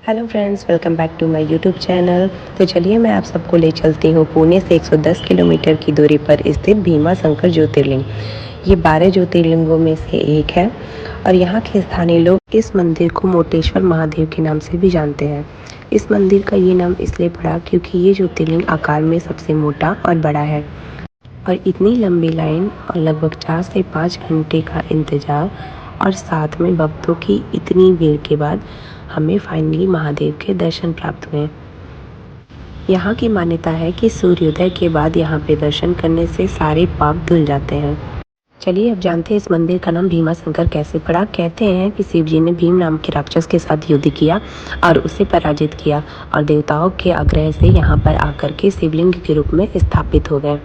Hello friends, welcome back to my YouTube channel. तो चलिए मैं आप सबको ले चलती हूँ पुणे से 110 किलोमीटर की दूरी पर स्थित भीमा शंकर ज्योतिर्लिंग। ये 12 ज्योतिर्लिंगों में से एक है और यहाँ के स्थानीय लोग इस मंदिर को मोटेश्वर महादेव के नाम से भी जानते हैं। इस मंदिर का ये नाम इसलिए पड़ा क्योंकि ये ज्योतिर्लिंग आकार में सबसे मोटा और बड़ा है और इतनी लंबी लाइन और लगभग 4 से 5 घंटे का इंतज़ार और साथ में भक्तों की इतनी भीड़ के बाद हमें फाइनली महादेव के दर्शन प्राप्त हुए। यहाँ की मान्यता है कि सूर्योदय के बाद यहाँ पे दर्शन करने से सारे पाप धुल जाते हैं। चलिए अब जानते हैं इस मंदिर का नाम भीमा शंकर कैसे पड़ा। कहते हैं कि शिव जी ने भीम नाम के राक्षस के साथ युद्ध किया और उसे पराजित किया और देवताओं के आग्रह से यहाँ पर आकर के शिवलिंग के रूप में स्थापित हो गए।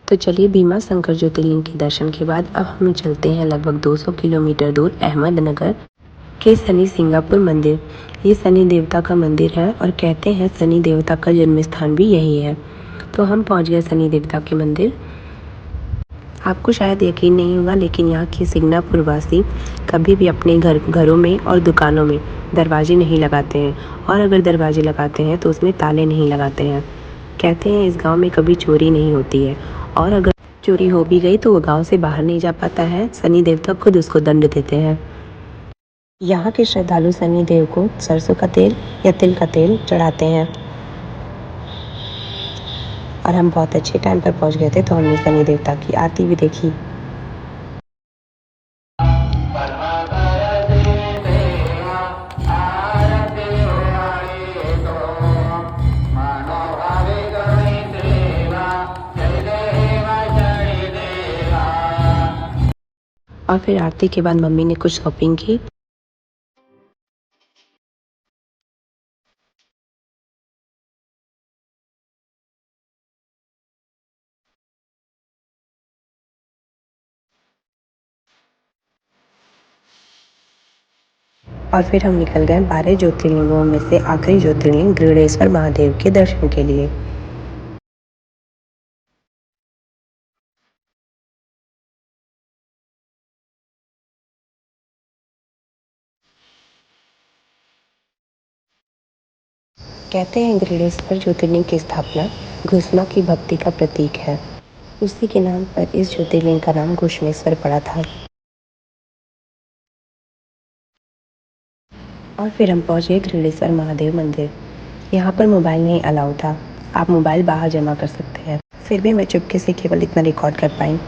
तो चलिए भीमा शंकर ज्योतिर्लिंग के दर्शन के बाद अब हम चलते हैं लगभग 200 किलोमीटर दूर अहमदनगर के शनि सिंगापुर मंदिर। ये शनि देवता का मंदिर है और कहते हैं शनि देवता का जन्म स्थान भी यही है। तो हम पहुंच गए शनि देवता के मंदिर। आपको शायद यकीन नहीं होगा लेकिन यहाँ के सिंगापुर वासी कभी भी अपने घरों में और दुकानों में दरवाजे नहीं लगाते हैं और अगर दरवाजे लगाते हैं तो उसमें ताले नहीं लगाते हैं। कहते हैं इस गांव में कभी चोरी नहीं होती है और अगर चोरी हो भी गई तो वो गांव से बाहर नहीं जा पाता है। शनि देवता खुद उसको दंड देते हैं। यहाँ के श्रद्धालु शनि देव को सरसों का तेल या तिल का तेल चढ़ाते हैं और हम बहुत अच्छे टाइम पर पहुँच गए थे तो हमने शनि देवता की आरती भी देखी। और फिर आरती के बाद मम्मी ने कुछ शॉपिंग की। और फिर हम निकल गए 12 ज्योतिर्लिंगों में से आखिरी ज्योतिर्लिंग गृहणेश्वर महादेव के दर्शन के लिए। कहते हैं गृहणेश्वर ज्योतिर्लिंग की स्थापना घुश्मा की भक्ति का प्रतीक है। उसी के नाम पर इस ज्योतिर्लिंग का नाम घुश्मेश्वर पड़ा था। और फिर हम पहुंच गए गृहणेश्वर महादेव मंदिर। यहाँ पर मोबाइल नहीं अलाउ था, आप मोबाइल बाहर जमा कर सकते हैं। फिर भी मैं चुपके से केवल इतना रिकॉर्ड कर पाई।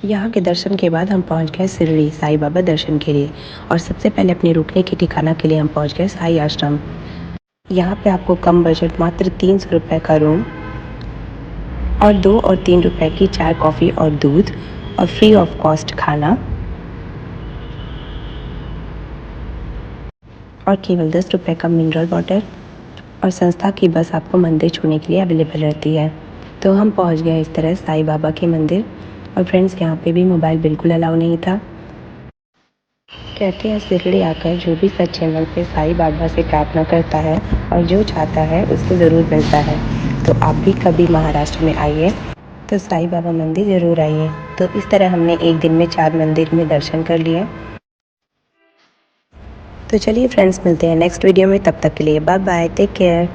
यहाँ के दर्शन के बाद हम पहुँच गए शिरडी साईं बाबा दर्शन के लिए और सबसे पहले अपने रुकने के ठिकाना के लिए हम पहुँच गए साई आश्रम। यहाँ पे आपको कम बजट मात्र 300 रुपये का रूम और 2 और 3 रुपये की चाय कॉफ़ी और दूध और फ्री ऑफ कॉस्ट खाना और केवल 10 रुपये का मिनरल वाटर और संस्था की बस आपको मंदिर छूने के लिए अवेलेबल रहती है। तो हम पहुँच गए इस तरह साईं बाबा के मंदिर। और फ्रेंड्स यहाँ पे भी मोबाइल बिल्कुल अलाउ नहीं था। कहते हैं शिरडी आकर जो भी सच्चे मन से साईं बाबा से प्रार्थना करता है और जो चाहता है उसको ज़रूर मिलता है। तो आप भी कभी महाराष्ट्र में आइए तो साईं बाबा मंदिर ज़रूर आइए। तो इस तरह हमने एक दिन में 4 मंदिर में दर्शन कर लिए। तो चलिए फ्रेंड्स, मिलते हैं नेक्स्ट वीडियो में। तब तक के लिए बाय बाय, टेक केयर।